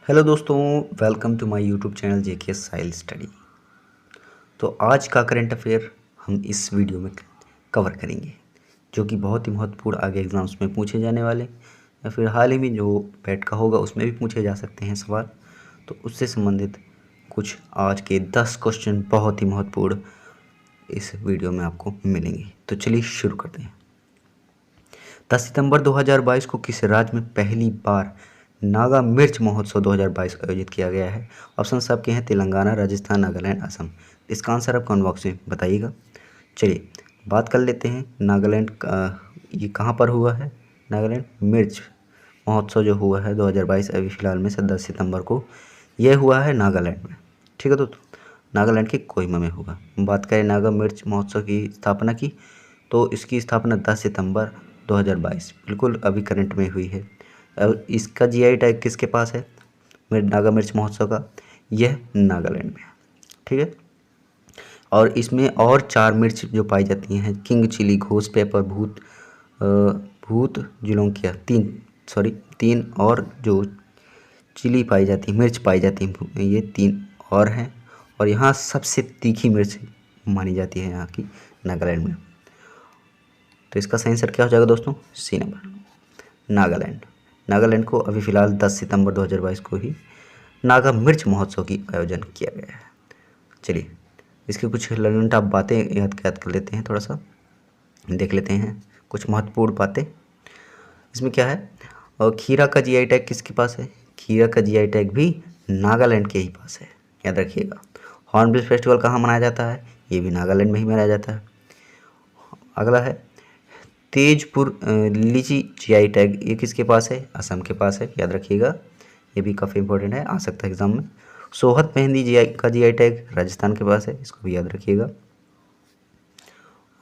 Hello दोस्तों, welcome to my YouTube channel JK साइल study. तो आज का करंट अफेयर हम इस वीडियो में कवर करेंगे, जो कि बहुत ही महत्वपूर्ण आगे एग्जाम्स में पूछे जाने वाले या फिर हाल ही में जो पैट का होगा उसमें भी पूछे जा सकते हैं सवाल। तो उससे संबंधित कुछ आज के 10 क्वेश्चन बहुत ही महत्वपूर्ण इस वीडियो में आपको मिलेंगे। तो चलिए शुरू करते हैं। 10 सितंबर 2022 को किस राज्य में पहली बार नागा मिर्च महोत्सव 2022 आयोजित किया गया है? ऑप्शन आपके हैं तेलंगाना, राजस्थान, नागालैंड, असम। इसका आंसर आप कमेंट बॉक्स में बताइएगा। चलिए बात कर लेते हैं नागालैंड का, ये कहाँ पर हुआ है? नागालैंड मिर्च महोत्सव जो हुआ है 2022 अभी फ़िलहाल में 10 सितंबर को, यह हुआ है नागालैंड में। ठीक है दोस्तों, नागालैंड के कोहिमा में हुआ। बात करें नागा मिर्च महोत्सव की स्थापना की, तो इसकी स्थापना 10 सितंबर 2022 बिल्कुल अभी करंट में हुई है। अब इसका जीआई टैग किसके पास है? नागा मिर्च महोत्सव का, यह नागालैंड में है। ठीक है, और इसमें और 4 मिर्च जो पाई जाती हैं, किंग चिली, घोस्ट पेपर, भूत जुलोंकिया, तीन और जो चिली पाई जाती है, मिर्च पाई जाती हैं, ये 3 और हैं। और यहाँ सबसे तीखी मिर्च मानी जाती है यहाँ की नागालैंड में। तो इसका सही आंसर क्या हो जाएगा दोस्तों? सी नंबर, नागालैंड। नागालैंड को अभी फ़िलहाल 10 सितंबर 2022 को ही नागा मिर्च महोत्सव की आयोजन किया गया है। चलिए इसकी कुछ लर्निंग आप बातें याद कर लेते हैं, थोड़ा सा देख लेते हैं कुछ महत्वपूर्ण बातें। इसमें क्या है, और खीरा का जीआई टैग किसके पास है? खीरा का जीआई टैग भी नागालैंड के ही पास है, याद रखिएगा। हॉर्नबिल फेस्टिवल कहाँ मनाया जाता है? ये भी नागालैंड में ही मनाया जाता है। अगला है तेजपुर लीची जीआई टैग, ये किसके पास है? असम के पास है, याद रखिएगा। ये भी काफ़ी इंपॉर्टेंट है, आ सकता है एग्जाम में। सोहत मेहंदी जीआई का जीआई टैग राजस्थान के पास है, इसको भी याद रखिएगा।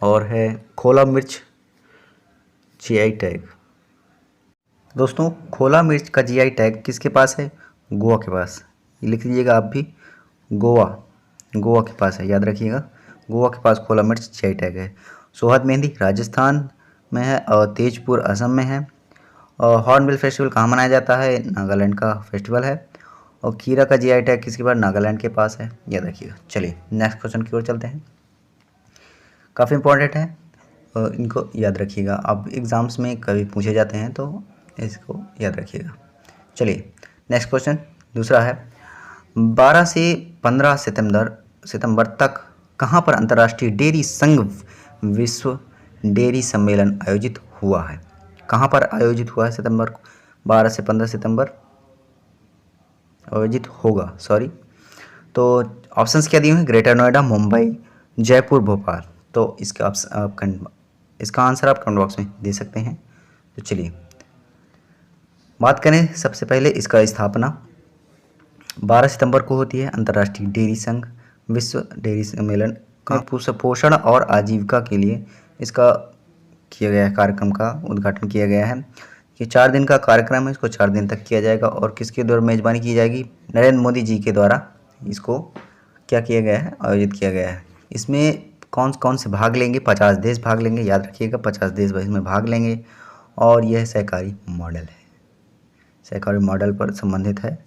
और है खोला मिर्च जीआई टैग। दोस्तों खोला मिर्च का जीआई टैग किसके पास है? गोवा के पास। लिख लीजिएगा आप भी, गोवा के पास है, याद रखिएगा। गोवा के पास खोला मिर्च जीआई टैग है। सोहत मेहंदी राजस्थान में है और तेजपुर असम में है। और हॉर्नबिल फेस्टिवल कहाँ मनाया जाता है? नागालैंड का फेस्टिवल है। और खीरा का जीआई टैग किसके पास? नागालैंड के पास है, याद रखिएगा। चलिए नेक्स्ट क्वेश्चन की ओर चलते हैं, काफ़ी इंपॉर्टेंट है, इनको याद रखिएगा। अब एग्ज़ाम्स में कभी पूछे जाते हैं तो इसको याद रखिएगा। चलिए नेक्स्ट क्वेश्चन दूसरा है, 12 से 15 सितंबर तक कहाँ पर अंतर्राष्ट्रीय डेयरी संघ विश्व डेयरी सम्मेलन आयोजित हुआ है? कहाँ पर आयोजित हुआ है सितंबर को? 12 से 15 सितंबर आयोजित होगा, सॉरी। तो ऑप्शंस क्या दिए हैं? ग्रेटर नोएडा, मुंबई, जयपुर, भोपाल। तो इसका आंसर आप कमेंट बॉक्स में दे सकते हैं। तो चलिए बात करें सबसे पहले इसका स्थापना 12 सितंबर को होती है। अंतर्राष्ट्रीय डेयरी संघ विश्व डेयरी सम्मेलन का पोषण और आजीविका के लिए इसका किया गया है, कार्यक्रम का उद्घाटन किया गया है। ये 4 दिन का कार्यक्रम है, इसको 4 दिन तक किया जाएगा। और किसके द्वारा मेज़बानी की जाएगी? नरेंद्र मोदी जी के द्वारा इसको क्या किया गया है? आयोजित किया गया है। इसमें कौन कौन से भाग लेंगे? 50 देश भाग लेंगे, याद रखिएगा। 50 देश इसमें भाग लेंगे। और यह सहकारी मॉडल है, सहकारी मॉडल पर संबंधित है।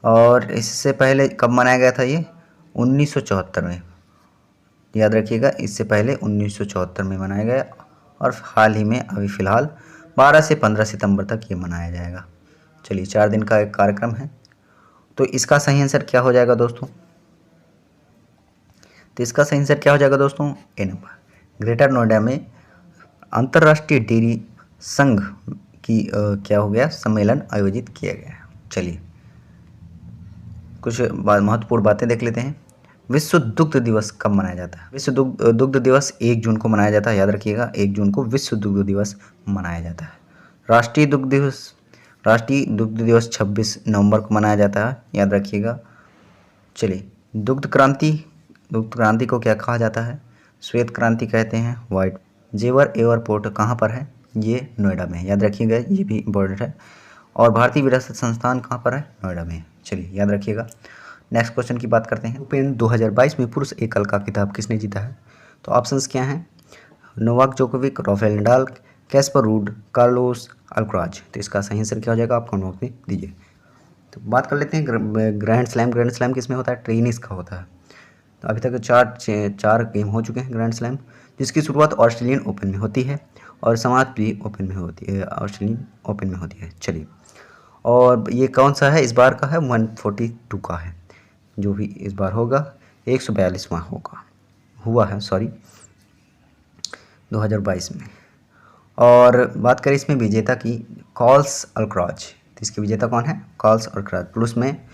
और इससे पहले कब मनाया गया था ये? 1974 में, याद रखिएगा। इससे पहले 1974 में मनाया गया। और हाल ही में अभी फ़िलहाल 12 से 15 सितंबर तक ये मनाया जाएगा। चलिए 4 दिन का एक कार्यक्रम है। तो इसका सही आंसर क्या हो जाएगा दोस्तों? तो इसका सही आंसर क्या हो जाएगा दोस्तों? ए नंबर, ग्रेटर नोएडा में अंतर्राष्ट्रीय डेयरी संघ की क्या हो गया? सम्मेलन आयोजित किया गया। चलिए कुछ महत्वपूर्ण बातें देख लेते हैं। विश्व दुग्ध दिवस कब मनाया जाता है? विश्व दुग्ध दिवस 1 जून को मनाया जाता है, याद रखिएगा। 1 जून को विश्व दुग्ध दिवस मनाया जाता है। राष्ट्रीय दुग्ध दिवस 26 नवंबर को मनाया जाता है, याद रखिएगा। चलिए दुग्ध क्रांति को क्या कहा जाता है? श्वेत क्रांति कहते हैं, वाइट। जेवर एयरपोर्ट कहाँ पर है? ये नोएडा में है, याद रखिएगा, ये भी इम्पोर्टेंट है। और भारतीय विरासत संस्थान कहाँ पर है? नोएडा में है। चलिए याद रखिएगा। नेक्स्ट क्वेश्चन की बात करते हैं। ओपन 2022 में पुरुष एकल का खिताब किसने जीता है? तो ऑप्शंस क्या हैं? Novak Djokovic, Rafael Nadal, Caspar rude, Carlos Alcaraz. तो इसका सही आंसर क्या हो जाएगा? आप कमेंट बॉक्स में दीजिए। तो बात कर लेते हैं ग्रैंड स्लैम। ग्रैंड स्लैम किसमें होता है? टेनिस का होता है। तो अभी तक चार गेम हो चुके हैं ग्रैंड स्लैम, जिसकी शुरुआत ऑस्ट्रेलियन ओपन में होती है और समाप्त भी ओपन में होती है, ऑस्ट्रेलियन ओपन में होती है। चलिए, और ये कौन सा है? इस बार का है 142 का है, जो भी इस बार होगा 142वां हुआ है 2022 में। और बात करें इसमें विजेता की, कार्लोस अल्काराज। तो इसके विजेता कौन है? कार्लोस अल्काराज, प्लस में,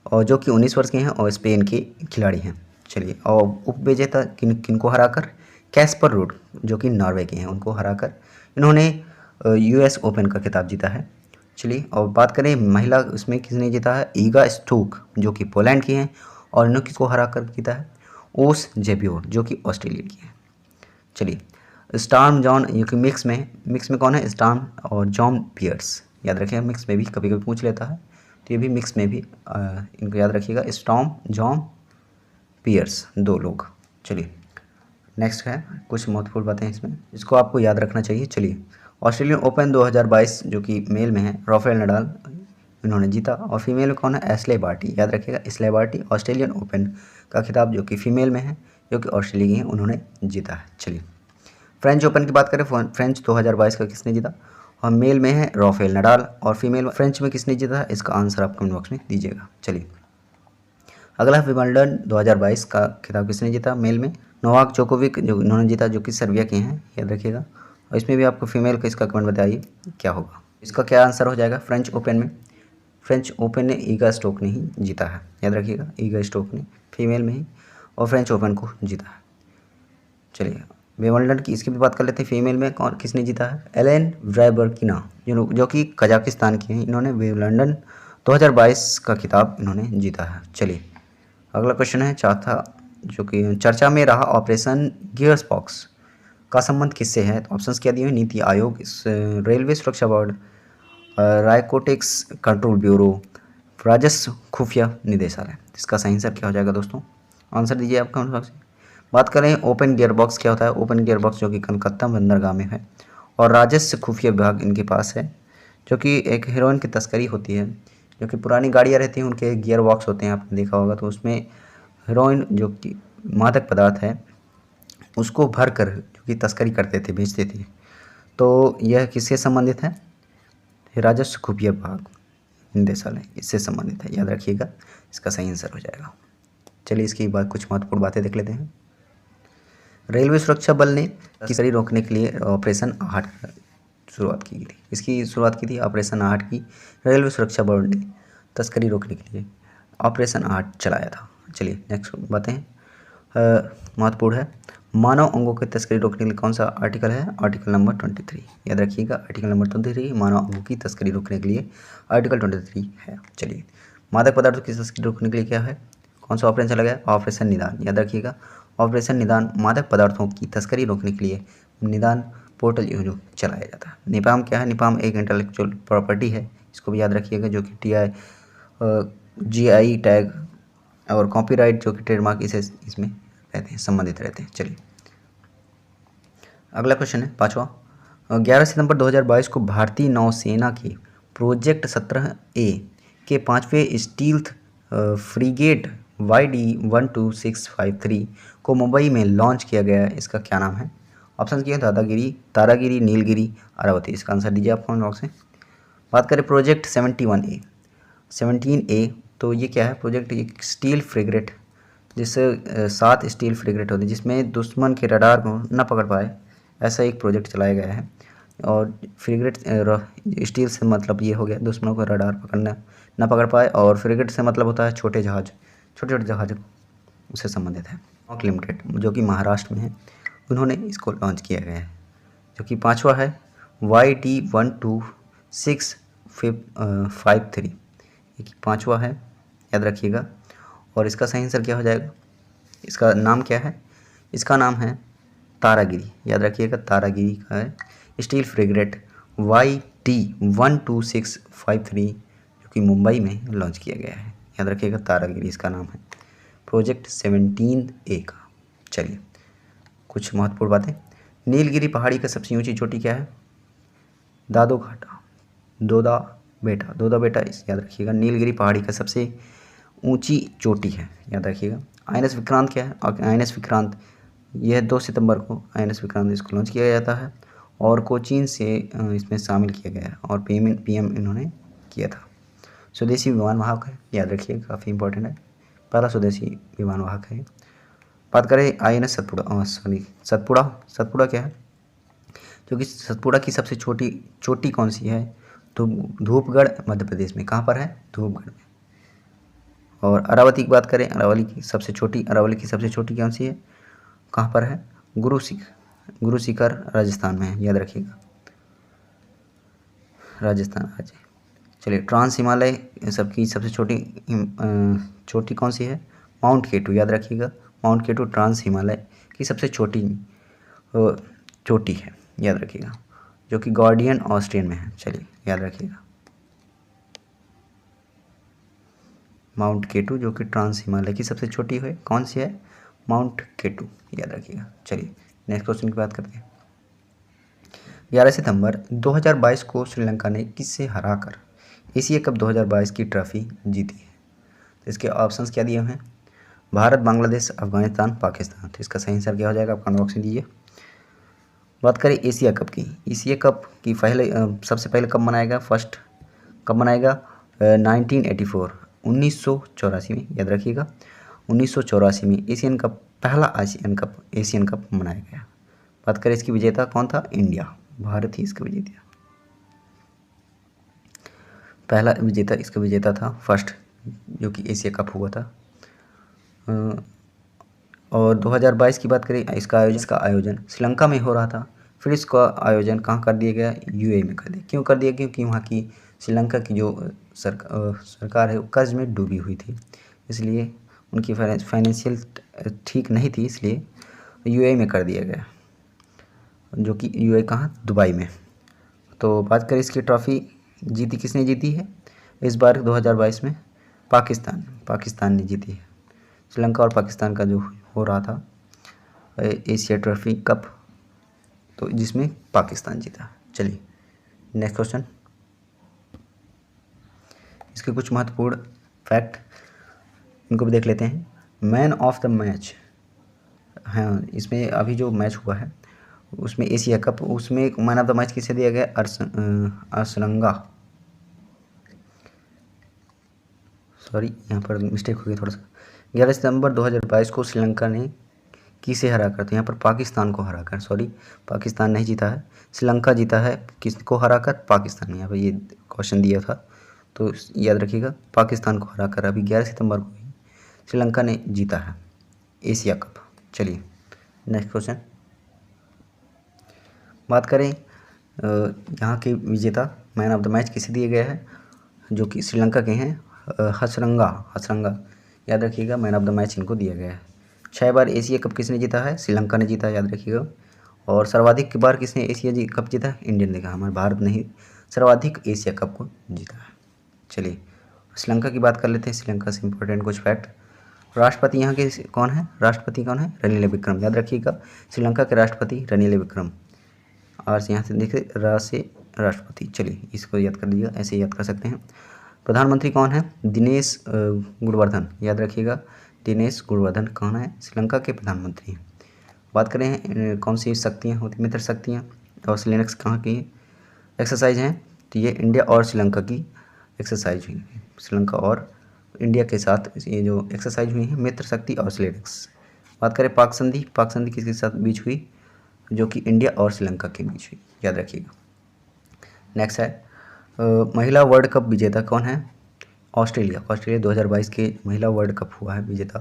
और जो कि 19 वर्ष के हैं और स्पेन के खिलाड़ी हैं। चलिए, और उप विजेता किनको हराकर? कैस्पर रूड, जो कि नॉर्वे के हैं, उनको हराकर इन्होंने यूएस ओपन का खिताब जीता है। चलिए, और बात करें महिला, उसमें किसने जीता है? ईगा स्टोक, जो कि पोलैंड की हैं, और इन्होंने किसको हराकर जीता है? ओस जेब्योर, जो कि ऑस्ट्रेलिया की हैं। चलिए, स्टॉर्म जॉन, ये कि मिक्स में कौन है? स्टॉर्म और जॉन पियर्स। याद रखिएगा, मिक्स में भी कभी कभी पूछ लेता है, तो ये भी मिक्स में भी इनको याद रखिएगा, स्टॉर्म जॉन पियर्स, 2 लोग। चलिए, नेक्स्ट है कुछ महत्वपूर्ण बातें इसमें, इसको आपको याद रखना चाहिए। चलिए, ऑस्ट्रेलियन ओपन 2022 जो कि मेल में है, राफेल नडाल इन्होंने जीता, और फीमेल में कौन है? Ashleigh Barty. याद रखिएगा, एशले बार्टी ऑस्ट्रेलियन ओपन का खिताब जो कि फीमेल में है, जो कि ऑस्ट्रेलिया की हैं, उन्होंने जीता है। चलिए, फ्रेंच ओपन की बात करें, फ्रेंच 2022 का किसने जीता? और मेल में है राफेल नडाल, और फीमेल फ्रेंच में किसने जीता है? इसका आंसर आप कमेंट बॉक्स में दीजिएगा। चलिए, अगला विंबलडन 2022 का खिताब किसने जीता? मेल में नोवाक जोकोविक, जो इन्होंने जीता, जो कि सर्बिया के हैं, याद रखिएगा। और इसमें भी आपको फीमेल का इसका कमेंट बताइए क्या होगा। इसका क्या आंसर हो जाएगा? फ्रेंच ओपन में, फ्रेंच ओपन ने ईगा स्टोक ने ही जीता है, याद रखिएगा, ईगा स्टोक ने फीमेल में ही और फ्रेंच ओपन को जीता है। चलिए, विंबलडन की इसकी भी बात कर लेते हैं। फीमेल में कौन किसने जीता है? एलेन व्राइबर्किना, जो कि कजाकिस्तान की हैं, इन्होंने विंबलडन 2022 का खिताब इन्होंने जीता है। चलिए, अगला क्वेश्चन है चौथा, जो कि चर्चा में रहा ऑपरेशन गियर्सबॉक्स का संबंध किससे है? तो ऑप्शंस क्या दिए हैं? नीति आयोग, रेलवे सुरक्षा बोर्ड, नारकोटिक्स कंट्रोल ब्यूरो, राजस्व खुफिया निदेशालय। इसका सही आंसर क्या हो जाएगा दोस्तों? आंसर दीजिए आप कमेंट बॉक्स में। बात करें ओपन गियर बॉक्स क्या होता है? ओपन गियर बॉक्स जो कि कलकत्ता बंदरगाह में है, और राजस्व खुफिया विभाग इनके पास है, जो कि एक हीरोइन की तस्करी होती है, जो कि पुरानी गाड़ियाँ रहती हैं, उनके गियर बॉक्स होते हैं, आपने देखा होगा। तो उसमें हीरोइन जो कि मादक पदार्थ है, उसको भर कर जो कि तस्करी करते थे, बेचते थे। तो यह किससे संबंधित है? राजस्व खुफिया विभाग निदेशालय, इससे संबंधित है, याद रखिएगा, इसका सही आंसर हो जाएगा। चलिए, इसकी बाद कुछ महत्वपूर्ण बातें देख लेते हैं। रेलवे सुरक्षा बल ने तस्करी रोकने के लिए ऑपरेशन आहट शुरुआत की थी। इसकी शुरुआत की थी ऑपरेशन आहट की। रेलवे सुरक्षा बल ने तस्करी रोकने के लिए ऑपरेशन आहट चलाया था। चलिए, नेक्स्ट बातें महत्वपूर्ण है। मानव अंगों की तस्करी रोकने के लिए कौन सा आर्टिकल है? Article number 23। याद रखिएगा, आर्टिकल नंबर 23 मानव अंगों की तस्करी रोकने के लिए आर्टिकल 23 है। चलिए, मादक पदार्थों की तस्करी रोकने के लिए क्या है? कौन सा ऑपरेशन चला गया? ऑपरेशन निदान। याद रखिएगा, ऑपरेशन निदान मादक पदार्थों की तस्करी रोकने के लिए निदान पोर्टल जो चलाया जाता है। निपाम क्या है? निपाम एक इंटेलेक्चुअल प्रॉपर्टी है, इसको भी याद रखिएगा, जो कि TI GI टैग और कॉपीराइट जो कि ट्रेडमार्क इसे इसमें रहते हैं, संबंधित रहते हैं। चलिए, अगला क्वेश्चन है 5वां। 11 सितंबर 2022 को भारतीय नौसेना के प्रोजेक्ट 17A के 5वें स्टील्थ फ्रीगेट YD-12653 को मुंबई में लॉन्च किया गया है। इसका क्या नाम है? ऑप्शन किए दादागिरी, तारागिरी, नीलगिरी, अरावती। इसका आंसर दीजिए आप कमेंट बॉक्स में। बात करें प्रोजेक्ट 17A, तो ये क्या है? प्रोजेक्ट एक स्टील फ्रिगेट, जिससे 7 स्टील फ्रिगेट होते हैं, जिसमें दुश्मन के रडार को न पकड़ पाए, ऐसा एक प्रोजेक्ट चलाया गया है। और फ्रिगेट स्टील से मतलब ये हो गया, दुश्मनों को रडार पकड़ना न पकड़ पाए, और फ्रिगेट से मतलब होता है छोटे जहाज, छोटे छोटे जहाज उससे संबंधित है। नॉक लिमिटेड, जो कि महाराष्ट्र में है, उन्होंने इसको लॉन्च किया गया है। जो कि 5वां है YD-12653, ये 5वां है, याद रखिएगा। और इसका सही आंसर क्या हो जाएगा? इसका नाम क्या है? इसका नाम है तारागिरी। याद रखिएगा, तारागिरी का है स्टील फ्रिगेट YD-12653, जो कि मुंबई में लॉन्च किया गया है। याद रखिएगा, तारागिरी इसका नाम है, प्रोजेक्ट 17A का। चलिए, कुछ महत्वपूर्ण बातें। नीलगिरी पहाड़ी का सबसे ऊंची चोटी क्या है? दादो घाटा, दोदा बेटा, दोदा बेटा इस याद रखिएगा। नीलगिरी पहाड़ी का सबसे ऊंची चोटी है, याद रखिएगा। INS विक्रांत क्या है? INS विक्रांत यह 2 सितंबर को INS विक्रांत इसको लॉन्च किया जाता है और कोचीन से इसमें शामिल किया गया है और PM इन्होंने किया था। स्वदेशी विमान वाहक है, याद रखिए, काफ़ी इंपॉर्टेंट है, पहला स्वदेशी विमान वाहक है। बात करें INS सतपुड़ा क्या है? जो कि सतपुड़ा की सबसे छोटी चोटी कौन सी है? तो धूपगढ़ मध्य प्रदेश में। कहाँ पर है? धूपगढ़ में। और अरावती की बात करें, अरावली की सबसे छोटी कौन सी है? कहाँ पर है? गुरु शिखर राजस्थान में है, याद रखिएगा, राजस्थान राज्य। चलिए, ट्रांस हिमालय सबकी सबसे चोटी कौन सी है? माउंट केटू, याद रखिएगा। माउंट केटू ट्रांस हिमालय की सबसे छोटी चोटी है, याद रखिएगा, जो कि गार्डियन ऑस्ट्रियन में है। चलिए, याद रखिएगा, माउंट केटू जो कि ट्रांस हिमालय की सबसे छोटी है, कौन सी है? माउंट केटू, याद रखिएगा। चलिए, नेक्स्ट क्वेश्चन की बात करते हैं। 11 सितंबर 2022 को श्रीलंका ने किससे हराकर एशिया कप 2022 की ट्रॉफी जीती है? तो इसके ऑप्शंस क्या दिए हुए हैं? भारत, बांग्लादेश, अफगानिस्तान, पाकिस्तान। तो इसका सही आंसर क्या हो जाएगा? आप कमेंट बॉक्स में दीजिए। बात करें एशिया कप की। एशिया कप की सबसे पहले कब मनाया गया? फर्स्ट कब मनाया गया? 1984 में, याद रखिएगा। 1984 में पहला एशियन कप मनाया गया। बात करें इसकी विजेता कौन था? इंडिया, भारत ही इसका विजेता, पहला विजेता इसका विजेता था, फर्स्ट जो कि एशिया कप हुआ था। और 2022 की बात करें, इसका आयोजन श्रीलंका में हो रहा था, फिर इसका आयोजन कहाँ कर दिया गया? UAE में कर दिया। क्यों कर दिया? क्योंकि वहाँ की श्रीलंका की जो सरकार है वो कर्ज में डूबी हुई थी, इसलिए उनकी फाइनेंशियल ठीक नहीं थी, इसलिए UAE में कर दिया गया, जो कि UAE कहाँ? दुबई में। तो बात करें इसकी ट्रॉफ़ी जीती किसने जीती है इस बार 2022 में? पाकिस्तान ने जीती है। श्रीलंका और पाकिस्तान का जो हो रहा था एशिया ट्रॉफी कप, तो जिसमें पाकिस्तान जीता। चलिए, नेक्स्ट क्वेश्चन। इसके कुछ महत्वपूर्ण फैक्ट इनको भी देख लेते हैं। मैन ऑफ द मैच, हाँ, इसमें अभी जो मैच हुआ है उसमें एशिया कप, उसमें मैन ऑफ द मैच किसे दिया गया? असरंगा, सॉरी यहाँ पर मिस्टेक हो गई थोड़ा सा। 11 सितंबर 2022 को श्रीलंका ने किसे हराकर? तो यहाँ पर पाकिस्तान को हराकर, सॉरी पाकिस्तान नहीं जीता है, श्रीलंका जीता है। किसको हराकर? पाकिस्तान ने, यहाँ पर ये क्वेश्चन दिया था, तो याद रखिएगा, पाकिस्तान को हराकर अभी 11 सितंबर को ही श्रीलंका ने जीता है एशिया कप। चलिए, नेक्स्ट क्वेश्चन। बात करें यहाँ के विजेता मैन ऑफ द मैच किसे दिए गए हैं? जो कि श्रीलंका के हैं, हसरंगा, याद रखिएगा, मैन ऑफ द मैच इनको दिया गया है। 6 बार एशिया कप किसने जीता है? श्रीलंका ने जीता, याद रखिएगा। और सर्वाधिक बार किसने एशिया कप जीता है? इंडियन ने, कहा हमारे भारत ने ही सर्वाधिक एशिया कप को जीता है। चलिए, श्रीलंका की बात कर लेते हैं। श्रीलंका से इंपॉर्टेंट कुछ फैक्ट। राष्ट्रपति यहाँ के कौन है? रनिल विक्रम, याद रखिएगा, श्रीलंका के राष्ट्रपति रनिल विक्रम। और यहाँ से देखिए, रा से राष्ट्रपति। चलिए, इसको याद कर लीजिएगा, ऐसे याद कर सकते हैं। प्रधानमंत्री कौन है? दिनेश गुणवर्धन, याद रखिएगा, दिनेश गुणवर्धन कौन है? श्रीलंका के प्रधानमंत्री हैं। बात करें कौन सी शक्तियाँ होती, मित्र शक्तियाँ और लिनक्स कहाँ की एक्सरसाइज हैं? तो ये इंडिया और श्रीलंका की एक्सरसाइज हुई है। श्रीलंका और इंडिया के साथ ये जो एक्सरसाइज हुई है, मित्र शक्ति और लिनक्स। बात करें पाक संधि किसके साथ बीच हुई? जो कि इंडिया और श्रीलंका के बीच हुई, याद रखिएगा। नेक्स्ट है महिला वर्ल्ड कप विजेता कौन है? ऑस्ट्रेलिया 2022 के महिला वर्ल्ड कप हुआ है विजेता,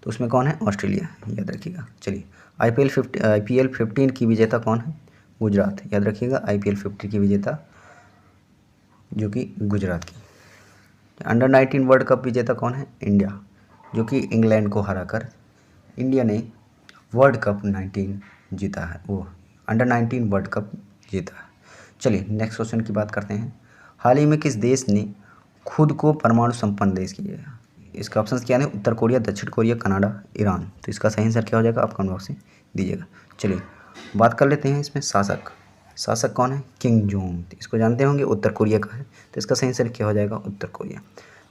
तो उसमें कौन है? ऑस्ट्रेलिया, याद रखिएगा। चलिए, IPL 15 की विजेता कौन है? गुजरात, याद रखिएगा, IPL 15 की विजेता जो कि गुजरात की। अंडर 19 वर्ल्ड कप विजेता कौन है? इंडिया, जो कि इंग्लैंड को हराकर इंडिया ने वर्ल्ड कप 19 जीता है, वो अंडर 19 वर्ल्ड कप जीता है। चलिए, नेक्स्ट क्वेश्चन की बात करते हैं। हाल ही में किस देश ने खुद को परमाणु संपन्न देश किया है? इसका ऑप्शन क्या है? उत्तर कोरिया, दक्षिण कोरिया, कनाडा, ईरान। तो इसका सही आंसर क्या हो जाएगा? आप कमेंट बॉक्स में दीजिएगा। चलिए, बात कर लेते हैं इसमें शासक। शासक कौन है? King Jong. तो इसको जानते होंगे, उत्तर कोरिया का है, तो इसका सही आंसर क्या हो जाएगा? उत्तर कोरिया।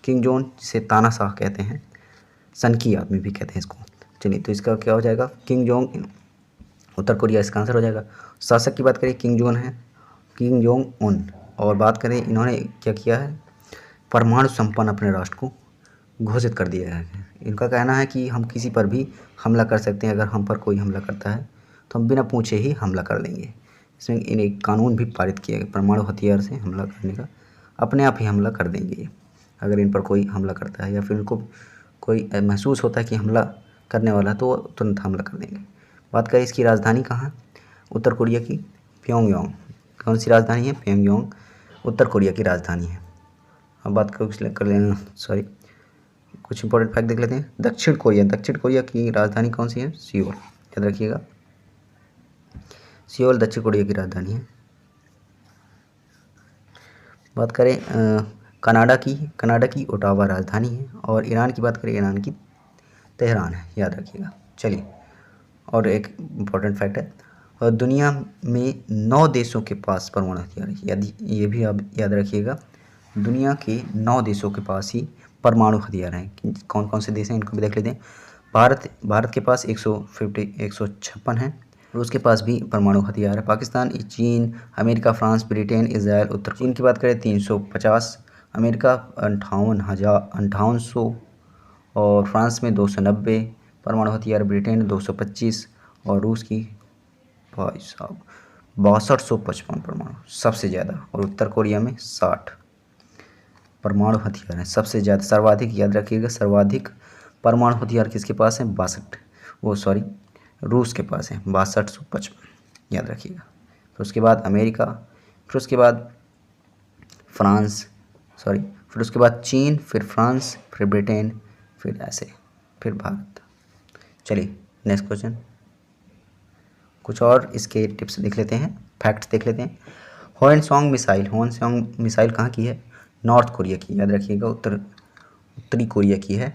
किंग जोंग जिसे तानाशाह कहते हैं, सन की आदमी भी कहते हैं इसको। चलिए, तो इसका क्या हो जाएगा? किंग जोंग, उत्तर कोरिया इसका आंसर हो जाएगा। शासक की बात करें, किंग जोंग है, किंग जोंग उन। और बात करें इन्होंने क्या किया है? परमाणु संपन्न अपने राष्ट्र को घोषित कर दिया है। इनका कहना है कि हम किसी पर भी हमला कर सकते हैं, अगर हम पर कोई हमला करता है तो हम बिना पूछे ही हमला कर देंगे। इसमें इन्हें एक कानून भी पारित किया गया, परमाणु हथियार से हमला करने का, अपने आप ही हमला कर देंगे अगर इन पर कोई हमला करता है, या फिर उनको कोई महसूस होता है कि हमला करने वाला है तो वो तुरंत हमला कर देंगे। बात करें इसकी राजधानी कहाँ है? उत्तर कोरिया की प्योंगयांग। कौन सी राजधानी है? प्योंगयांग उत्तर कोरिया की राजधानी है। अब बात कर लेना, सॉरी, कुछ इंपॉर्टेंट फैक्ट देख लेते हैं। दक्षिण कोरिया की राजधानी कौन सी है? सियोल। याद रखिएगा, सियोल दक्षिण कोरिया की राजधानी है। बात करें कनाडा की ओटावा राजधानी है। और ईरान की बात करें, ईरान की तेहरान है। याद रखिएगा। चलिए, और एक इम्पॉर्टेंट फैक्ट है, और दुनिया में 9 देशों के पास परमाणु हथियार है। यदि ये भी आप याद रखिएगा, दुनिया के 9 देशों के पास ही परमाणु हथियार हैं। कौन कौन से देश हैं इनको भी देख लेते हैं। भारत के पास 156 हैं। रूस के पास भी परमाणु हथियार है। पाकिस्तान, चीन, अमेरिका, फ्रांस, ब्रिटेन, इजराइल, उत्तर। चीन की बात करें 350, अमेरिका 5800, और फ्रांस में 290 परमाणु हथियार, ब्रिटेन 225, और रूस की भाई साहब 6255 परमाणु, सबसे ज़्यादा। और उत्तर कोरिया में 60 परमाणु हथियार हैं, सबसे ज़्यादा। सर्वाधिक याद रखिएगा, सर्वाधिक परमाणु हथियार किसके पास है? 62, रूस के पास है 6255। याद रखिएगा। फिर उसके बाद अमेरिका, फिर उसके बाद फ्रांस, फिर उसके बाद चीन, फिर फ्रांस, फिर ब्रिटेन, फिर ऐसे, फिर भारत। चलिए, नेक्स्ट क्वेश्चन। कुछ और इसके टिप्स देख लेते हैं, फैक्ट्स देख लेते हैं। होनसोंग मिसाइल कहाँ की है? नॉर्थ कोरिया की। याद रखिएगा, उत्तरी कोरिया की है।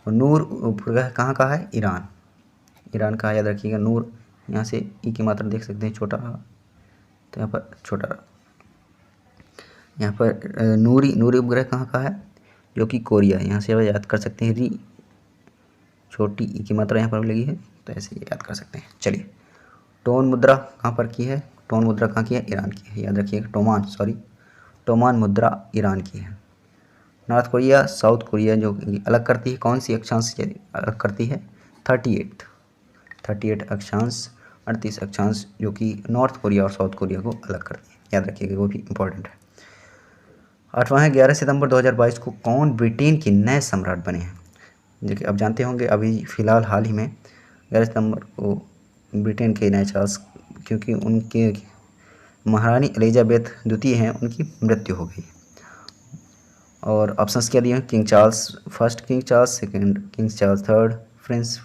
और नूर उपग्रह कहाँ का है? ईरान का। याद रखिएगा, नूर, यहाँ से ई की मात्रा देख सकते हैं, छोटा, तो यहाँ पर छोटा, यहाँ पर नूरी उपग्रह कहाँ का है? जो कि कोरिया। यहाँ से याद कर सकते हैं, री, छोटी ई की मात्रा यहाँ पर लगी है, तो ऐसे याद कर सकते हैं। चलिए, टोन मुद्रा कहाँ पर की है? टोन मुद्रा कहाँ की है? ईरान की है। याद रखिएगा, टोमान मुद्रा ईरान की है। नॉर्थ कोरिया, साउथ कोरिया जो अलग करती है, कौन सी अक्षांश से अलग करती है? 38 अक्षांश, 38 अक्षांश, जो कि नॉर्थ कोरिया और साउथ कोरिया को अलग करती है। याद रखिएगा, वो भी इम्पोर्टेंट है। 8वां है, 11 सितंबर 2022 को कौन ब्रिटेन के नए सम्राट बने हैं? देखिए, अब जानते होंगे, अभी फ़िलहाल हाल ही में 11 सितंबर को ब्रिटेन के नए चार्ल्स, क्योंकि उनके महारानी एलिजाबेथ द्वितीय हैं, उनकी मृत्यु हो गई। और ऑप्शंस क्या दिए हैं? King Charles first, King Charles second, King Charles third, Prince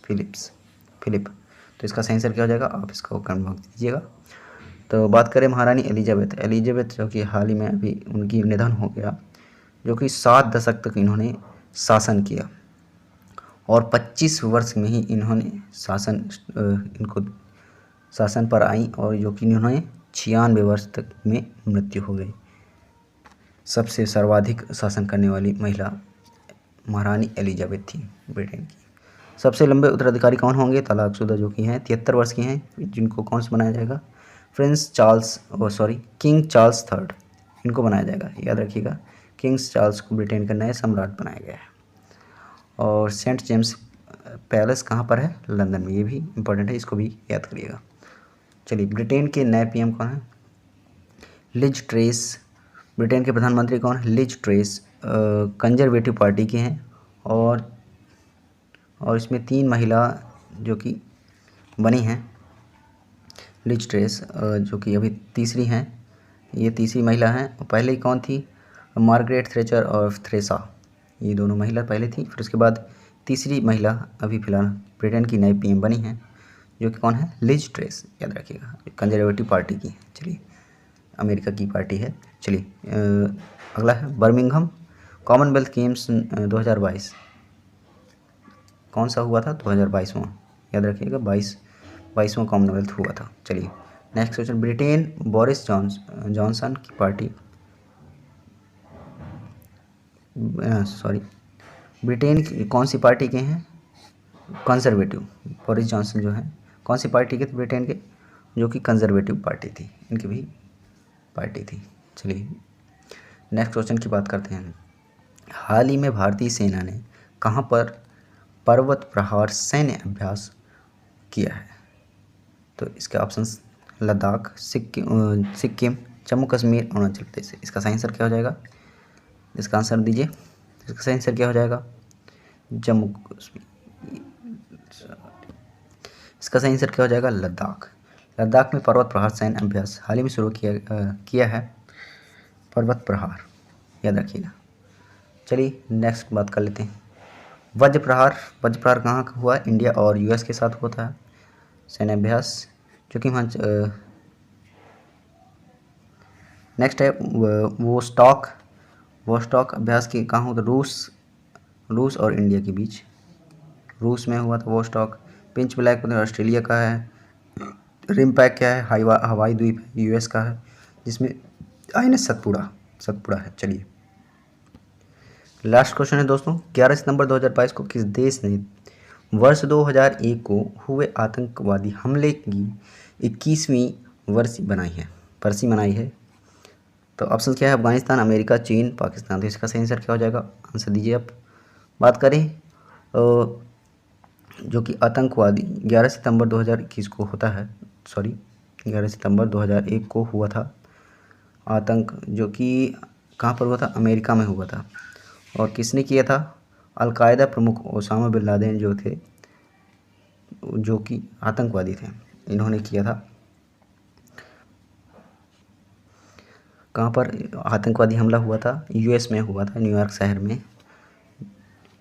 Philip. तो इसका सही आंसर क्या हो जाएगा? आप इसको कमेंट दीजिएगा। तो बात करें महारानी एलिजाबेथ जो कि हाल ही में अभी उनकी निधन हो गया, जो कि 7 दशक तक इन्होंने शासन किया, और 25 वर्ष में ही इन्होंने इनको शासन पर आई, और जो कि इन्होंने 96 वर्ष तक में मृत्यु हो गई। सबसे सर्वाधिक शासन करने वाली महिला महारानी एलिजाबेथ थी ब्रिटेन की। सबसे लंबे उत्तराधिकारी कौन होंगे? तलाकशुदा जो कि हैं 73 वर्ष की हैं, जिनको कौन से बनाया जाएगा? किंग चार्ल्स थर्ड, इनको बनाया जाएगा। याद रखिएगा, किंग्स चार्ल्स को ब्रिटेन का नया सम्राट बनाया गया है। और सेंट जेम्स पैलेस कहाँ पर है? लंदन में। ये भी इम्पोर्टेंट है, इसको भी याद करिएगा। चलिए, ब्रिटेन के नए पीएम कौन है? Liz trace. ब्रिटेन के प्रधानमंत्री कौन है? लिज ट्रेस कंजर्वेटिव पार्टी के हैं, और इसमें 3 महिला जो कि बनी हैं। लिज ट्रेस जो कि अभी तीसरी हैं, ये तीसरी महिला हैं। पहले ही कौन थी? मार्गरेट थ्रेचर और थ्रेसा, ये दोनों महिला पहले थी। फिर उसके बाद तीसरी महिला अभी फ़िलहाल ब्रिटेन की नई पीएम बनी हैं, जो कि कौन है? Liz Truss. याद रखिएगा, कंजर्वेटिव पार्टी की। चलिए, अमेरिका की पार्टी है। चलिए, अगला है बर्मिंघम कॉमनवेल्थ गेम्स 2022 कौन सा हुआ था? 2022वां। याद रखिएगा, 22वां कॉमनवेल्थ हुआ था। चलिए, next question, Britain Boris Johnson की पार्टी, सॉरी, ब्रिटेन की कौन सी पार्टी के हैं? कंजर्वेटिव। बोरिस जॉनसन जो है कौन सी पार्टी के थे ब्रिटेन के? जो कि कंजर्वेटिव पार्टी थी, इनकी भी पार्टी थी। चलिए नेक्स्ट क्वेश्चन की बात करते हैं। हाल ही में भारतीय सेना ने कहाँ पर पर्वत प्रहार सैन्य अभ्यास किया है? तो इसके ऑप्शंस लद्दाख, सिक्किम, जम्मू कश्मीर, अरुणाचल प्रदेश। इसका सही आंसर क्या हो जाएगा? इसका आंसर दीजिए। इसका सही आंसर क्या हो जाएगा? जम्मू कश्मीर। इसका सही आंसर क्या हो जाएगा? लद्दाख। लद्दाख में पर्वत प्रहार सैन्य अभ्यास हाल ही में शुरू किया है, पर्वत प्रहार, याद रखिएगा। चलिए नेक्स्ट बात कर लेते हैं। वज्र प्रहार कहाँ हुआ? इंडिया और यूएस के साथ हुआ था सैन्य अभ्यास, जो कि वहाँ नेक्स्ट है वो स्टॉक अभ्यास की कहाँ हुआ था? रूस और इंडिया के बीच, रूस में हुआ था वो स्टॉक। पिंच ब्लैक ऑस्ट्रेलिया का है। रिमपैक क्या है? हवाई द्वीप यूएस का है, जिसमें आईएनएस सतपुड़ा है। चलिए लास्ट क्वेश्चन है दोस्तों, 11 सितंबर 2022 को किस देश ने वर्ष 2001 को हुए आतंकवादी हमले की 21वीं बरसी मनाई है? तो ऑप्शन क्या है? अफगानिस्तान, अमेरिका, चीन, पाकिस्तान। तो इसका सही आंसर क्या हो जाएगा? आंसर दीजिए आप। बात करें जो कि आतंकवादी 11 सितंबर 2021 को होता है, 11 सितंबर 2001 को हुआ था आतंक, जो कि कहाँ पर हुआ था? अमेरिका में हुआ था। और किसने किया था? अलकायदा प्रमुख ओसामा बिन लादेन जो थे, जो कि आतंकवादी थे, इन्होंने किया था। कहाँ पर आतंकवादी हमला हुआ था? यूएस में हुआ था, न्यूयॉर्क शहर में,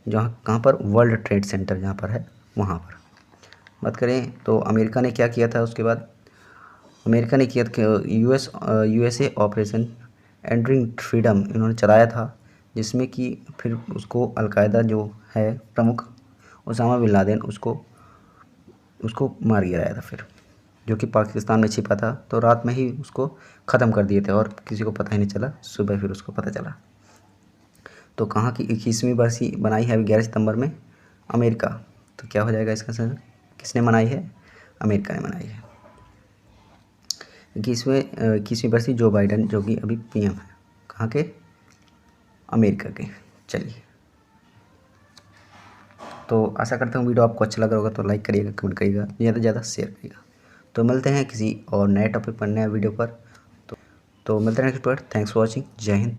जहाँ कहाँ पर वर्ल्ड ट्रेड सेंटर जहाँ पर है वहाँ पर। बात करें तो अमेरिका ने क्या किया था उसके बाद? अमेरिका ने किया यूएसए ऑपरेशन एंड्रिंग फ्रीडम इन्होंने चलाया था, जिसमें कि फिर उसको अलकायदा जो है प्रमुख ओसामा बिन लादेन उसको मार गिराया था फिर, जो कि पाकिस्तान में छिपा था। तो रात में ही उसको ख़त्म कर दिए थे और किसी को पता ही नहीं चला, सुबह फिर उसको पता चला। तो कहाँ की 21वीं बरसी बनाई है 11 सितंबर में? अमेरिका। तो क्या हो जाएगा इसका सर? किसने मनाई है? अमेरिका ने मनाई है। 21वीं बरसी जो बाइडन, जो कि अभी पीएम है, कहाँ के? अमेरिका के। चलिए तो आशा करता हूँ वीडियो आपको अच्छा लगा होगा, तो लाइक करिएगा, कमेंट करिएगा, ज़्यादा से ज़्यादा शेयर करिएगा। तो मिलते हैं किसी और नए टॉपिक पर, नया वीडियो पर। तो मिलते हैं नेक्स्ट पर। Thanks for watching. जय हिंद।